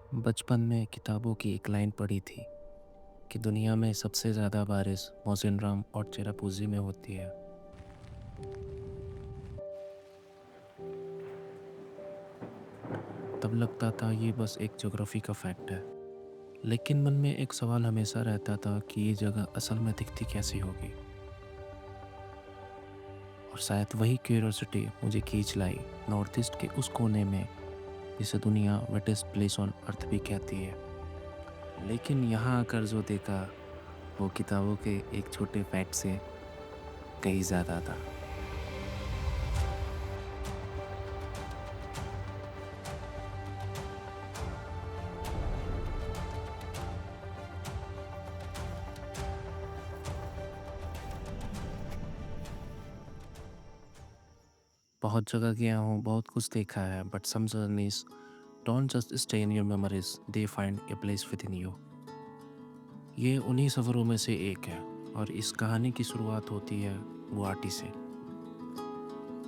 बचपन में किताबों की एक लाइन पढ़ी थी कि दुनिया में सबसे ज़्यादा बारिश मौसिनराम और चेरापूंजी में होती है। तब लगता था ये बस एक ज्योग्राफी का फैक्ट है, लेकिन मन में एक सवाल हमेशा रहता था कि ये जगह असल में दिखती कैसी होगी। और शायद वही क्यूरियोसिटी मुझे खींच लाई नॉर्थ ईस्ट के उस कोने में जिसे दुनिया वेटेस्ट प्लेस ऑन अर्थ भी कहती है। लेकिन यहाँ आकर जो देखा वो किताबों के एक छोटे फैक्ट से कहीं ज़्यादा था। बहुत जगह गया हूँ, बहुत कुछ देखा है, but some journeys don't just stay in your memories, they find a place within you. ये उन्हीं सफ़रों में से एक है और इस कहानी की शुरुआत होती है गुवाहाटी से।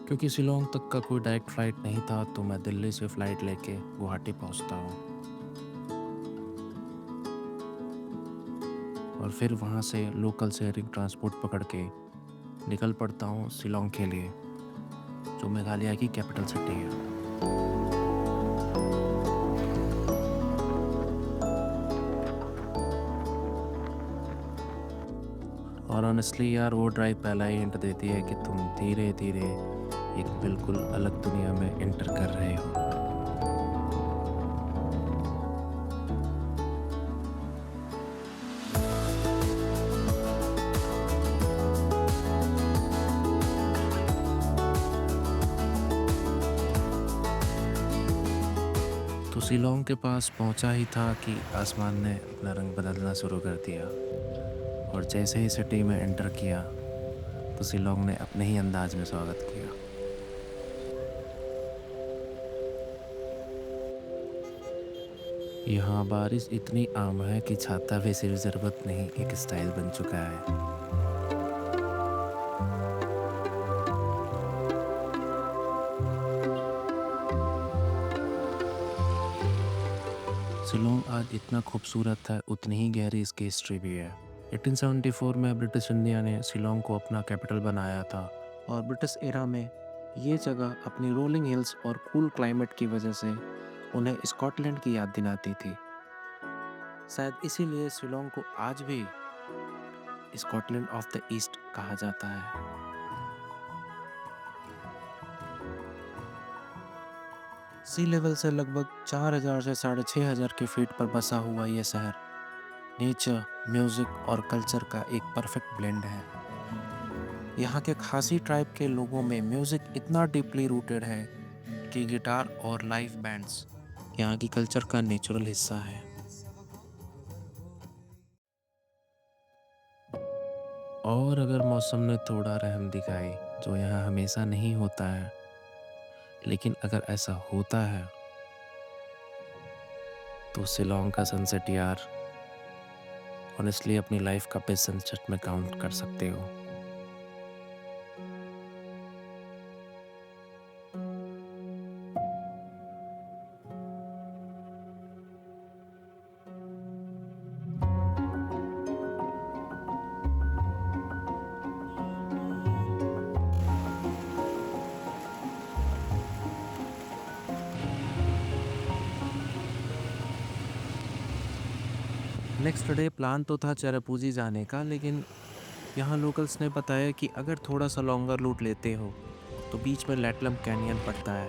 क्योंकि शिलोंग तक का कोई डायरेक्ट फ़्लाइट नहीं था, तो मैं दिल्ली से फ़्लाइट लेके गुवाहाटी पहुँचता हूँ और फिर वहाँ से लोकल शेयरिंग ट्रांसपोर्ट पकड़ के निकल पड़ता हूँ शिलोंग के लिए, जो मेघालय की कैपिटल सिटी है। और ऑनेस्टली यार, वो ड्राइव पहला ही हिंट देती है कि तुम धीरे धीरे एक बिल्कुल अलग दुनिया में एंटर कर रहे हो। तो शिलोंग के पास पहुंचा ही था कि आसमान ने अपना रंग बदलना शुरू कर दिया। और जैसे ही सिटी में एंटर किया तो शिलोंग ने अपने ही अंदाज में स्वागत किया। यहाँ बारिश इतनी आम है कि छाता भी सिर्फ ज़रूरत नहीं, एक स्टाइल बन चुका है। शिलोंग आज इतना खूबसूरत है, उतनी ही गहरी इसकी हिस्ट्री भी है। 1874 में ब्रिटिश इंडिया ने शिलोंग को अपना कैपिटल बनाया था और ब्रिटिश एरा में ये जगह अपनी रोलिंग हिल्स और कूल क्लाइमेट की वजह से उन्हें स्कॉटलैंड की याद दिलाती थी। शायद इसीलिए शिलोंग को आज भी स्कॉटलैंड ऑफ द ईस्ट कहा जाता है। सी लेवल से लगभग 4,000 से 6,500 के फीट पर बसा हुआ ये शहर नेचर, म्यूजिक और कल्चर का एक परफेक्ट ब्लेंड है। यहाँ के खासी ट्राइब के लोगों में म्यूजिक इतना डीपली रूटेड है कि गिटार और लाइव बैंड्स यहाँ की कल्चर का नेचुरल हिस्सा है। और अगर मौसम ने थोड़ा रहम दिखाई, जो यहाँ हमेशा नहीं होता है, लेकिन अगर ऐसा होता है तो शिलोंग का सनसेट यार, ऑनेस्टली अपनी लाइफ का बेस्ट सनसेट में काउंट कर सकते हो। नेक्स्ट डे प्लान तो था चेरापूंजी जाने का, लेकिन यहाँ लोकल्स ने बताया कि अगर थोड़ा सा लॉन्गर रूट लेते हो तो बीच में लैटलम कैनियन पड़ता है।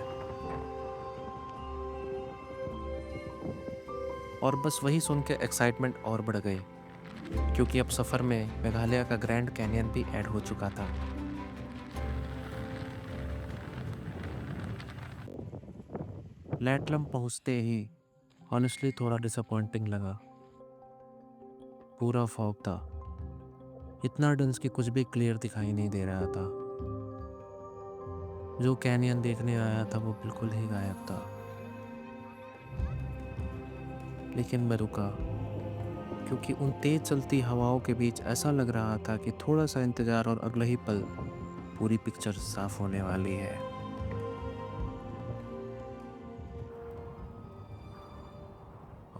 और बस वही सुन के एक्साइटमेंट और बढ़ गई, क्योंकि अब सफ़र में मेघालय का ग्रैंड कैनियन भी ऐड हो चुका था। लैटलम पहुँचते ही ऑनेस्टली थोड़ा डिसअपॉइंटिंग लगा। पूरा फॉग था, इतना डेंस कि कुछ भी क्लियर दिखाई नहीं दे रहा था। जो कैनियन देखने आया था वो बिल्कुल ही गायब था। लेकिन मैं रुका, क्योंकि उन तेज चलती हवाओं के बीच ऐसा लग रहा था कि थोड़ा सा इंतज़ार और अगला ही पल पूरी पिक्चर साफ होने वाली है।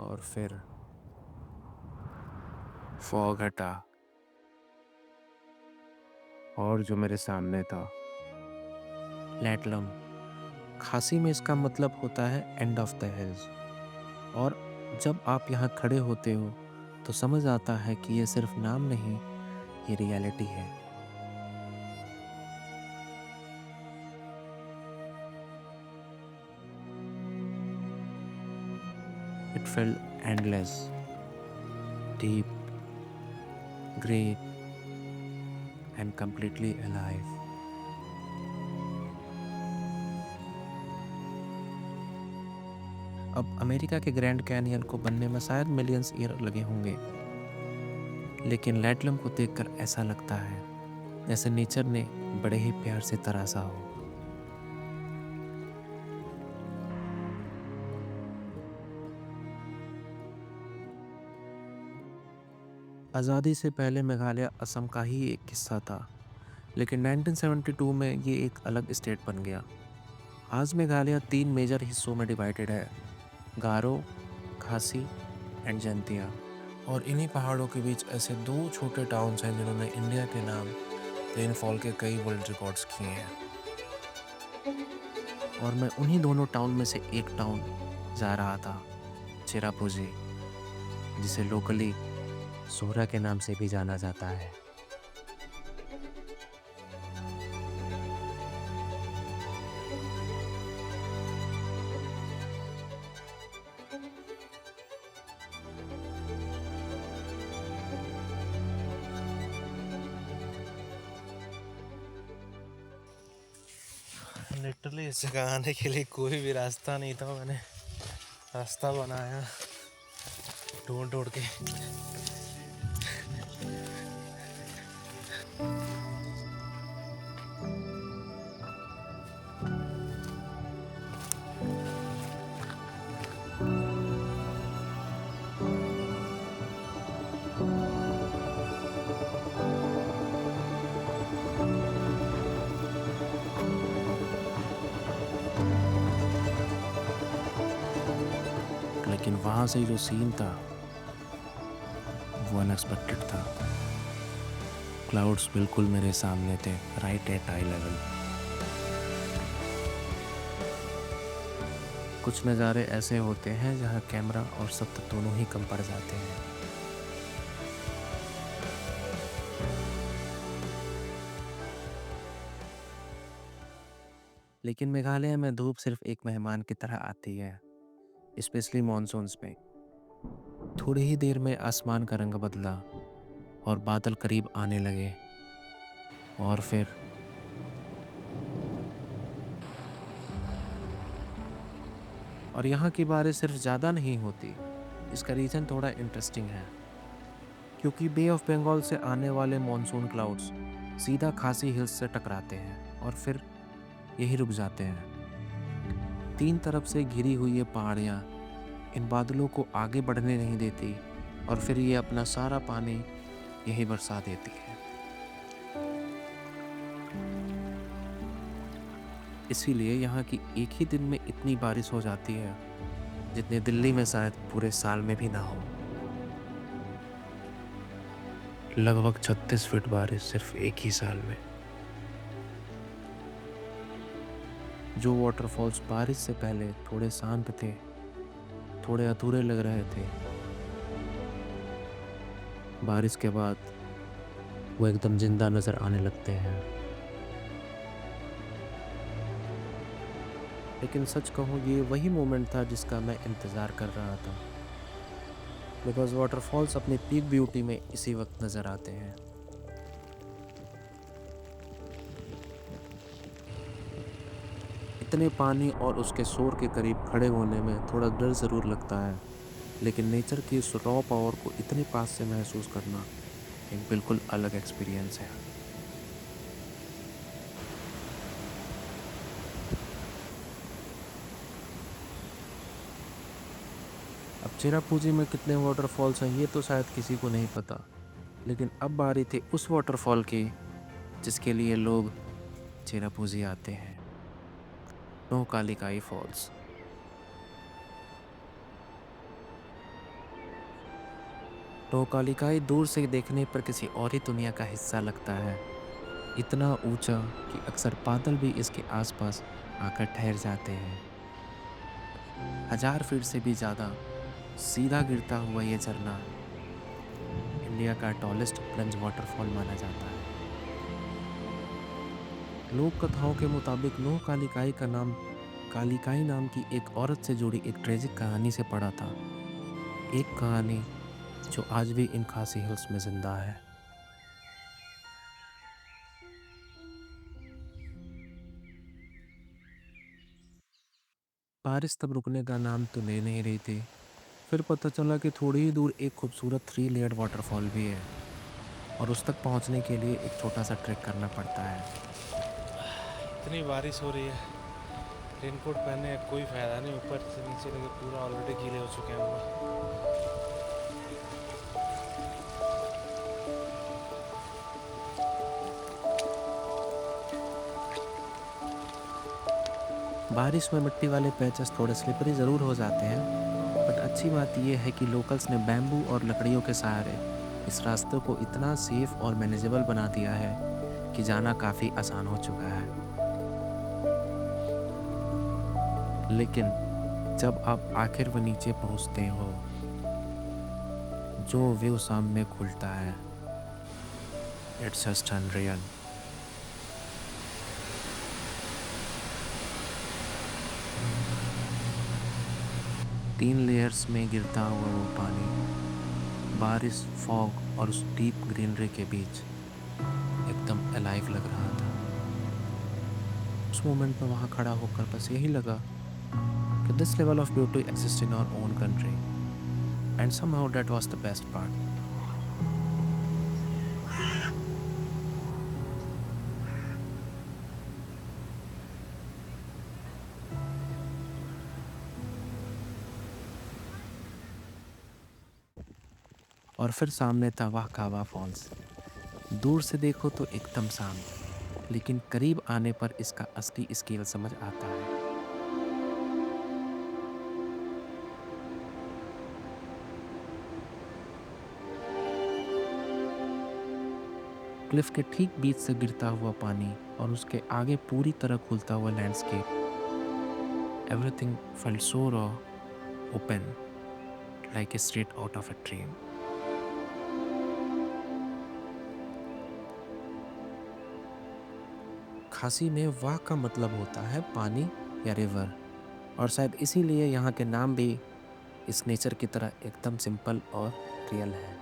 और फिर फॉग हटा और जो मेरे सामने था लैटलम। खासी में इसका मतलब होता है एंड ऑफ द हिल्स। और जब आप यहाँ खड़े होते हो तो समझ आता है कि ये सिर्फ नाम नहीं, ये रियलिटी है। It felt endless, deep, great and completely alive। अब अमेरिका के ग्रैंड कैनियन को बनने में शायद मिलियंस ईयर लगे होंगे, लेकिन लैटलम को देखकर ऐसा लगता है जैसे नेचर ने बड़े ही प्यार से तराशा हो। आज़ादी से पहले मेघालय असम का ही एक हिस्सा था, लेकिन 1972 में ये एक अलग स्टेट बन गया। आज मेघालय 3 मेजर हिस्सों में डिवाइडेड है, गारो, खासी एंड जंतिया। और इन्हीं पहाड़ों के बीच ऐसे 2 छोटे टाउन्स हैं जिन्होंने इंडिया के नाम रेनफॉल के कई वर्ल्ड रिकॉर्ड्स किए हैं। और मैं उन्हीं दोनों टाउन में से एक टाउन जा रहा था, चेरापूंजी, जिसे लोकली सोहरा के नाम से भी जाना जाता है। लिटरली इस जगह आने के लिए कोई भी रास्ता नहीं था, मैंने रास्ता बनाया ढूंढ ढूंढ के। लेकिन वहाँ से जो सीन था वो अनएक्सपेक्टेड था। क्लाउड्स बिल्कुल मेरे सामने थे, राइट एट आई लेवल। कुछ नज़ारे ऐसे होते हैं जहाँ कैमरा और सत्य दोनों ही कम पड़ जाते हैं। लेकिन मेघालय में धूप सिर्फ एक मेहमान की तरह आती है, स्पेशली मॉनसून्स में। थोड़ी ही देर में आसमान का रंग बदला और बादल करीब आने लगे, और फिर यहाँ की बारिश सिर्फ ज़्यादा नहीं होती। इसका रीज़न थोड़ा इंटरेस्टिंग है, क्योंकि बे ऑफ बंगाल से आने वाले मॉनसून क्लाउड्स सीधा खासी हिल्स से टकराते हैं और फिर यही रुक जाते हैं। 3 तरफ से घिरी हुई ये पहाड़ियाँ इन बादलों को आगे बढ़ने नहीं देती, और फिर ये अपना सारा पानी यही बरसा देती है। इसीलिए यहाँ की एक ही दिन में इतनी बारिश हो जाती है जितनी दिल्ली में शायद पूरे साल में भी ना हो। लगभग 36 फीट बारिश सिर्फ एक ही साल में। जो वाटरफॉल्स बारिश से पहले थोड़े शांत थे, थोड़े अधूरे लग रहे थे, बारिश के बाद वो एकदम जिंदा नजर आने लगते हैं। लेकिन सच कहूँ, ये वही मोमेंट था जिसका मैं इंतज़ार कर रहा था, बिकॉज वाटरफॉल्स अपनी पीक ब्यूटी में इसी वक्त नज़र आते हैं। इतने पानी और उसके शोर के करीब खड़े होने में थोड़ा डर ज़रूर लगता है, लेकिन नेचर की इस रॉ पावर को इतने पास से महसूस करना एक बिल्कुल अलग एक्सपीरियंस है। अब चेरापूंजी में कितने वाटरफॉल्स हैं ये तो शायद किसी को नहीं पता, लेकिन अब बारी थी उस वाटरफॉल की जिसके लिए लोग चेरापूंजी आते हैं, नोकालिकाई फॉल्स। नौकालिकाई दूर से देखने पर किसी और ही दुनिया का हिस्सा लगता है। इतना ऊंचा कि अक्सर बादल भी इसके आसपास आकर ठहर जाते हैं। 1000 फीट से भी ज़्यादा सीधा गिरता हुआ ये झरना इंडिया का टॉलेस्ट प्लंज वाटरफॉल माना जाता है। लोक कथाओं के मुताबिक नोह कालिकाई का नाम कालिकाई नाम की एक औरत से जुड़ी एक ट्रेजिक कहानी से पड़ा था। एक कहानी जो आज भी इन खासी हिल्स में जिंदा है। बारिश तब रुकने का नाम तो ले नहीं रही थी। फिर पता चला कि थोड़ी ही दूर एक खूबसूरत 3 लेयर्ड वाटरफॉल भी है और उस तक पहुंचने के लिए एक छोटा सा ट्रैक करना पड़ता है। इतनी बारिश हो रही है, रेनकोट पहनने का कोई फ़ायदा नहीं। ऊपर से नीचे लगे पूरा ऑलरेडी गीले हो चुके हैं हम लोग। बारिश में मिट्टी वाले पैचेस थोड़े स्लिपरी ज़रूर हो जाते हैं, बट अच्छी बात यह है कि लोकल्स ने बैम्बू और लकड़ियों के सहारे इस रास्ते को इतना सेफ और मैनेजेबल बना दिया है कि जाना काफ़ी आसान हो चुका है। लेकिन जब आप आखिर वो नीचे पहुंचते हो, जो व्यू सामने खुलता है, इट्स जस्ट अनरियल। 3 लेयर्स में गिरता हुआ वो पानी बारिश, फॉग और उस डीप ग्रीनरी के बीच एकदम अलाइव लग रहा था। उस मोमेंट में वहाँ खड़ा होकर बस यही लगा कि this level of beauty exist in our own country and somehow that was the best part. और फिर सामने था वाह कावा फॉल्स। दूर से देखो तो एकदम शांत, लेकिन करीब आने पर इसका असली स्केल समझ आता है। क्लिफ के ठीक बीच से गिरता हुआ पानी और उसके आगे पूरी तरह खुलता हुआ landscape, everything felt so raw, open, like a straight out of a dream. खासी में वाह का मतलब होता है पानी या रिवर, और शायद इसीलिए यहाँ के नाम भी इस नेचर की तरह एकदम सिंपल और रियल है।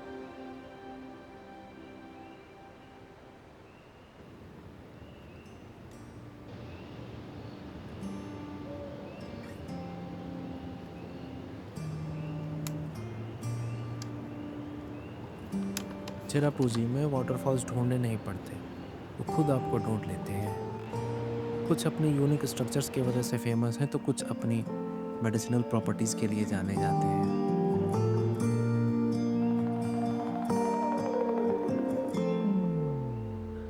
चिरापुंजी में वाटरफॉल्स ढूंढने नहीं पड़ते, वो खुद आपको ढूंढ लेते हैं। कुछ अपनी यूनिक स्ट्रक्चर्स की वजह से फेमस हैं, तो कुछ अपनी मेडिसिनल प्रॉपर्टीज़ के लिए जाने जाते हैं।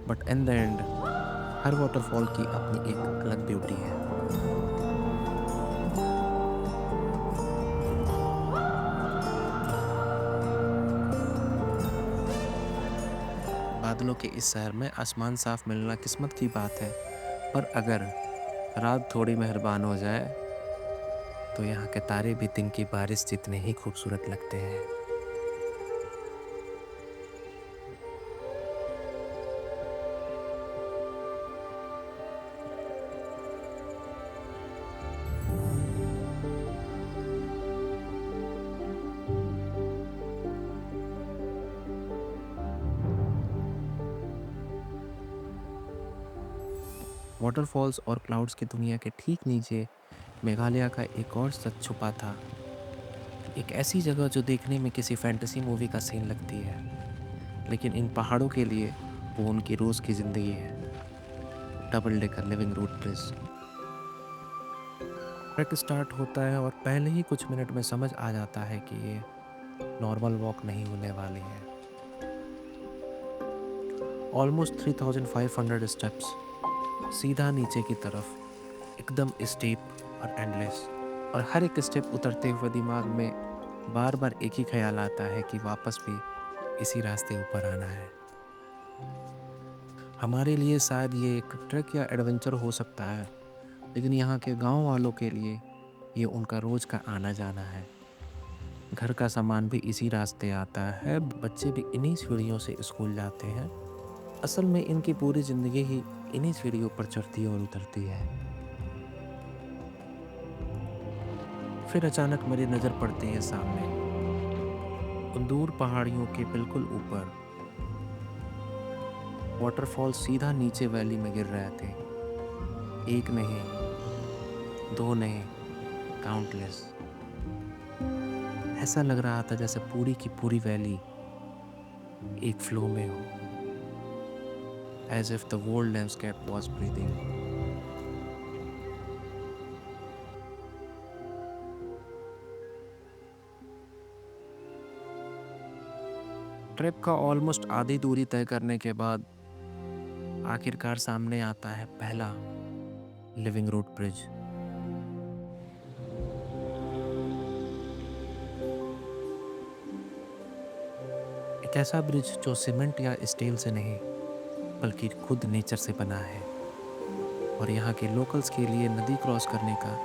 But in the end her waterfall की अपनी एक अलग ब्यूटी है। बादलों के इस शहर में आसमान साफ मिलना किस्मत की बात है, पर अगर रात थोड़ी मेहरबान हो जाए तो यहाँ के तारे भी दिन की बारिश जितने ही खूबसूरत लगते हैं। वाटरफॉल्स और क्लाउड्स की दुनिया के ठीक नीचे मेघालय का एक और सच छुपा था। एक ऐसी जगह जो देखने में किसी फैंटेसी मूवी का सीन लगती है, लेकिन इन पहाड़ों के लिए वो उनकी रोज़ की ज़िंदगी है। Double decker living root bridge. Track start होता है और पहले ही कुछ मिनट में समझ आ जाता है कि ये नॉर्मल वॉक नहीं होने वाली है। ऑलमोस्ट 3500 स्टेप्स सीधा नीचे की तरफ, एकदम स्टीप और एंडलेस। और हर एक स्टेप उतरते हुए दिमाग में बार बार एक ही ख्याल आता है कि वापस भी इसी रास्ते ऊपर आना है। हमारे लिए शायद ये एक ट्रैक या एडवेंचर हो सकता है, लेकिन यहाँ के गांव वालों के लिए ये उनका रोज का आना जाना है। घर का सामान भी इसी रास्ते आता है, बच्चे भी इन्हीं सीढ़ियों से स्कूल जाते हैं। असल में इनकी पूरी जिंदगी ही इन्हीं सीढ़ियों पर चढ़ती और उतरती है। फिर अचानक मेरी नज़र पड़ती है सामने, उन दूर पहाड़ियों के बिल्कुल ऊपर। वाटरफॉल सीधा नीचे वैली में गिर रहे थे। एक नहीं, दो नहीं, काउंटलेस। ऐसा लग रहा था जैसे पूरी की पूरी वैली एक फ्लो में हो, as if the world landscape was breathing. Trip का ऑलमोस्ट आधी दूरी तय करने के बाद आखिरकार सामने आता है पहला लिविंग रूट ब्रिज। एक ऐसा ब्रिज जो सीमेंट या स्टील से नहीं, बल्कि खुद नेचर से बना है, और यहाँ के लोकल्स के लिए नदी क्रॉस करने का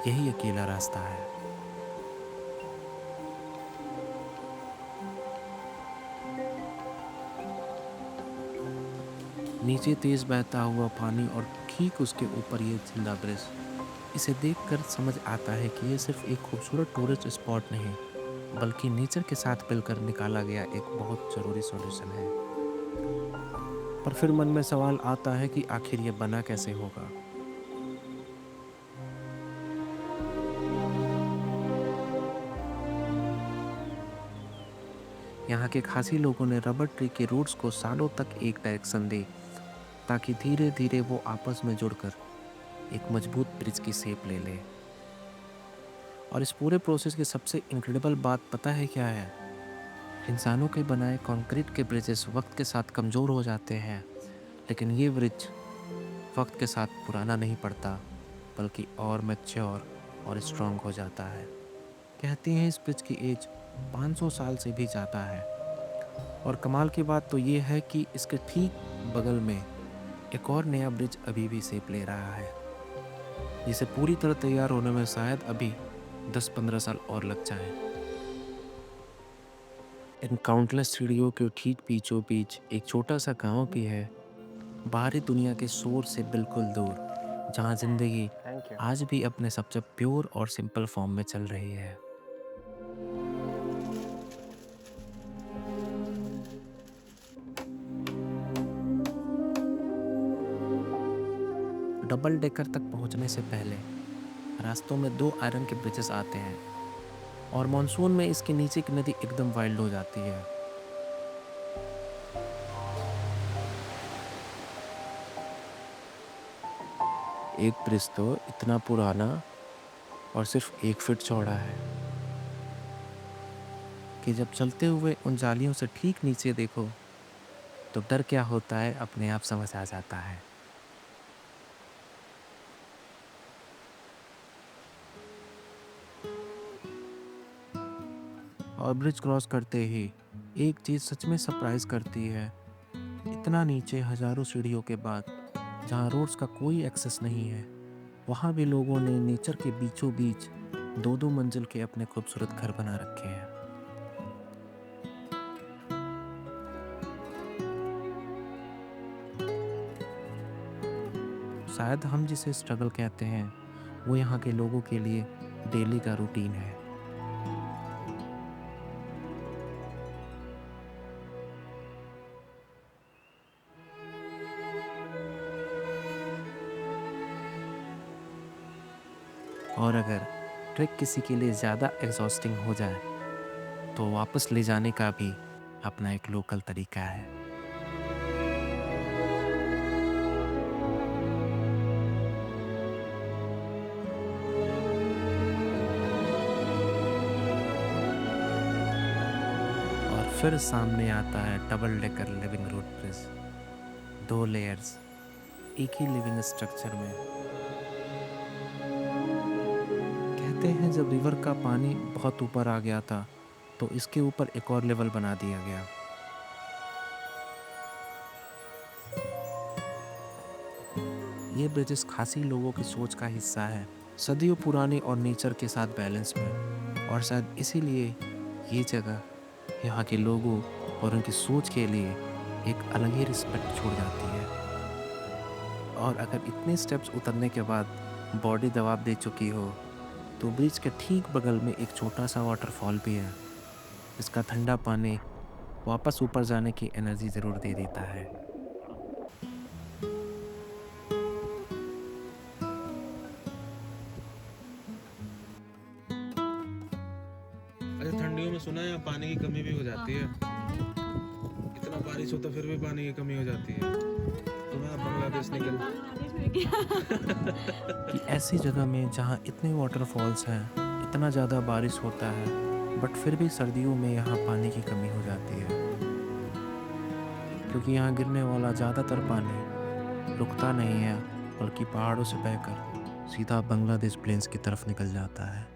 यही अकेला रास्ता है। नीचे तेज बहता हुआ पानी और ठीक उसके ऊपर ये जिंदा ब्रिज। इसे देखकर समझ आता है कि ये सिर्फ एक खूबसूरत टूरिस्ट स्पॉट नहीं, बल्कि नेचर के साथ मिलकर निकाला गया एक बहुत ज़रूरी सॉल्यूशन है। पर फिर मन में सवाल आता है कि आखिर ये बना कैसे होगा। यहाँ के खासी लोगों ने रबर ट्री के रूट्स को सालों तक एक डायरेक्शन दी, ताकि धीरे धीरे वो आपस में जुड़कर एक मजबूत ब्रिज की शेप ले ले। और इस पूरे प्रोसेस की सबसे इनक्रेडिबल बात पता है क्या है? इंसानों के बनाए कंक्रीट के ब्रिजेस वक्त के साथ कमज़ोर हो जाते हैं, लेकिन ये ब्रिज वक्त के साथ पुराना नहीं पड़ता, बल्कि और मैच्योर और स्ट्रॉन्ग हो जाता है। कहती हैं इस ब्रिज की एज 500 साल से भी ज़्यादा है। और कमाल की बात तो ये है कि इसके ठीक बगल में एक और नया ब्रिज अभी भी शेप ले रहा है, जिसे पूरी तरह तैयार होने में शायद अभी 10-15 साल और लग जाए। इन काउंटलेस सीढ़ियों के ठीक बीचों बीच एक छोटा सा गांव भी है, बाहरी दुनिया के शोर से बिल्कुल दूर, जहां जिंदगी थैंक यू। आज भी अपने सबसे प्योर और सिंपल फॉर्म में चल रही है। डबल डेकर तक पहुंचने से पहले रास्तों में 2 आयरन के ब्रिजेस आते हैं, और मॉनसून में इसके नीचे की नदी एकदम वाइल्ड हो जाती है। एक ब्रिज तो इतना पुराना और सिर्फ 1 फीट चौड़ा है कि जब चलते हुए उन जालियों से ठीक नीचे देखो तो डर क्या होता है अपने आप समझ आ जाता है। और ब्रिज क्रॉस करते ही एक चीज़ सच में सरप्राइज करती है। इतना नीचे हजारों सीढ़ियों के बाद, जहाँ रोड्स का कोई एक्सेस नहीं है, वहाँ भी लोगों ने नेचर के बीचों बीच 2-2 मंजिल के अपने खूबसूरत घर बना रखे हैं। शायद हम जिसे स्ट्रगल कहते हैं, वो यहाँ के लोगों के लिए डेली का रूटीन है। और अगर ट्रैक किसी के लिए ज़्यादा एग्जॉस्टिंग हो जाए, तो वापस ले जाने का भी अपना एक लोकल तरीका है। और फिर सामने आता है double decker living root bridge. 2 layers एक ही लिविंग स्ट्रक्चर में। कहते हैं जब रिवर का पानी बहुत ऊपर आ गया था, तो इसके ऊपर एक और लेवल बना दिया गया, ये ब्रिजेस खासी लोगों की सोच का हिस्सा है, सदियों पुरानी और नेचर के साथ बैलेंस में। और शायद इसीलिए ये जगह यहाँ के लोगों और उनकी सोच के लिए एक अलग ही रिस्पेक्ट छोड़ जाती है। और अगर इतने स्टेप्स उतरने के बाद बॉडी जवाब दे चुकी हो, तो ब्रिज के ठीक बगल में एक छोटा सा वाटरफॉल भी है। इसका ठंडा पानी वापस ऊपर जाने की एनर्जी ज़रूर दे देता है। अच्छा, ठंडियों में सुना है यहाँ पानी की कमी भी हो जाती है। इतना बारिश होता फिर भी पानी की कमी हो जाती है। तो मैं बांग्लादेश निकल कि ऐसी जगह में जहाँ इतने वाटरफॉल्स हैं, इतना ज़्यादा बारिश होता है, बट फिर भी सर्दियों में यहाँ पानी की कमी हो जाती है, क्योंकि यहाँ गिरने वाला ज़्यादातर पानी रुकता नहीं है, बल्कि पहाड़ों से बहकर सीधा बांग्लादेश प्लेन्स की तरफ निकल जाता है।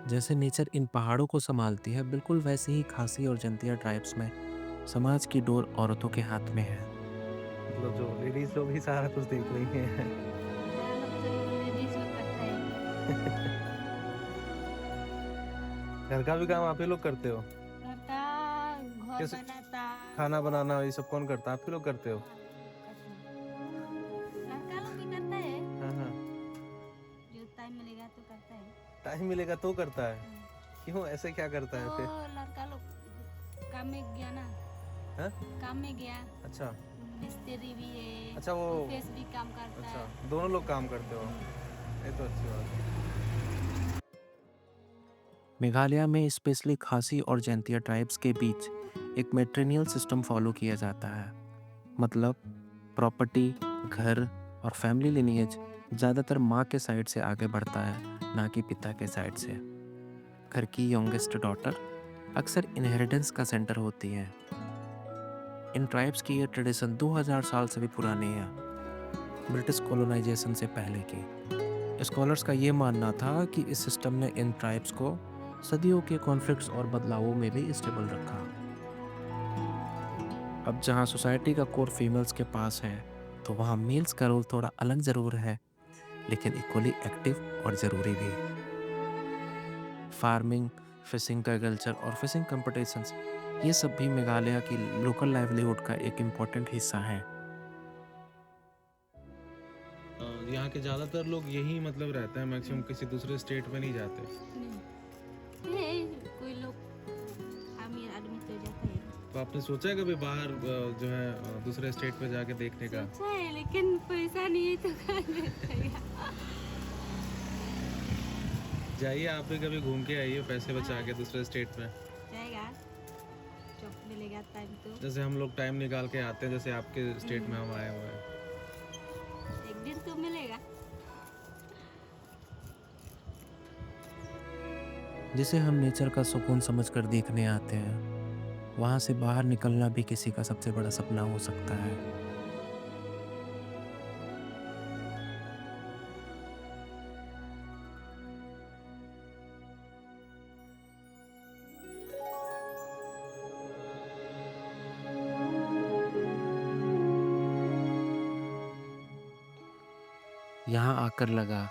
जैसे नेचर इन पहाड़ों को संभालती है, बिल्कुल वैसे ही खासी और जंतिया ट्राइब्स में समाज की डोर औरतों के हाथ में है। मतलब जो लेडीज लोग ही सारा कुछ देख रही हैं। घर का भी काम आप ही लोग करते हो? करता, घर कैसे? बनाता, खाना बनाना ये सब कौन करता है? आप ही लोग करते हो? लड़का लोग भी करता है, हाँ हाँ। जो टाइम मिलेगा तो करता है। टाइम मिलेगा तो करता है। क्यों, ऐसे क्या करता है तो फिर? लड़का लोग काम में गया ना, हाँ? काम में गया, अच्छा मिस्त्री भी है, अच्छा, वो ऑफिस भी काम करता है। अच्छा, दोनों लोग काम करते हो? ये तो अच्छी बात है। मेघालय में स्पेशली खासी और जैंतिया ट्राइब्स के बीच एक मैट्रिनियल सिस्टम फॉलो किया जाता है। मतलब प्रॉपर्टी, घर और फैमिली लिनिएज ज़्यादातर माँ के साइड से आगे बढ़ता है, ना कि पिता के साइड से। घर की यंगेस्ट डॉटर अक्सर इनहेरिटेंस का सेंटर होती है। इन ट्राइब्स की ये ट्रेडिशन 2000 साल से भी पुरानी है, ब्रिटिश कॉलोनाइजेशन से पहले की। स्कॉलर्स का ये मानना था कि इस सिस्टम ने इन ट्राइब्स को सदियों के कॉन्फ्लिक्ट्स और बदलावों में भी स्टेबल रखा। अब जहाँ सोसाइटी का कोर फीमेल्स के पास है, तो वहाँ मेल्स का रोल थोड़ा अलग ज़रूर है, लेकिन इक्वली एक्टिव और ज़रूरी भी। फार्मिंग, फिशिंग का कल्चर और फिशिंग कंपटीशंस, ये सब भी मेघालय की लोकल लाइवलीहुड का एक इम्पॉर्टेंट हिस्सा है। यहाँ के ज्यादातर लोग यही मतलब रहते हैं, मैक्सिमम किसी दूसरे स्टेट में नहीं जाते। नहीं है, कोई लोग अमीर आदमी तो जाता है। तो आपने सोचा है कभी बाहर जो है दूसरे स्टेट पे जाके देखने का? सोचा है, लेकिन पैसा नहीं है तो कहाँ जाएगा। जाइए, आप भी कभी घूम के आइए पैसे बचा के दूसरे स्टेट में। जाएगा जब मिलेगा टाइम तो। जैसे हम लोग टाइम निकाल के आते हैं, जैसे आपके स्टेट में हम आए हुए हैं। एक दिन तो मिलेगा। जिसे हम नेचर का सुकून समझकर देखने आते हैं, वहाँ से बाहर निकलना भी किसी का सबसे बड़ा सपना हो सकता है। यहाँ आकर लगा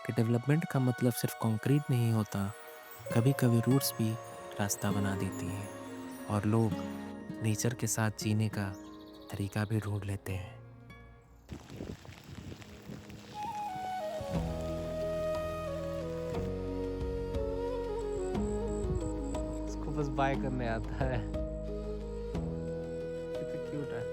कि डेवलपमेंट का मतलब सिर्फ कंक्रीट नहीं होता, कभी कभी रूट्स भी रास्ता बना देती हैं और लोग नेचर के साथ जीने का तरीका भी ढूंढ लेते हैं। इसको बस बाय करने आता है। कितना क्यूट है।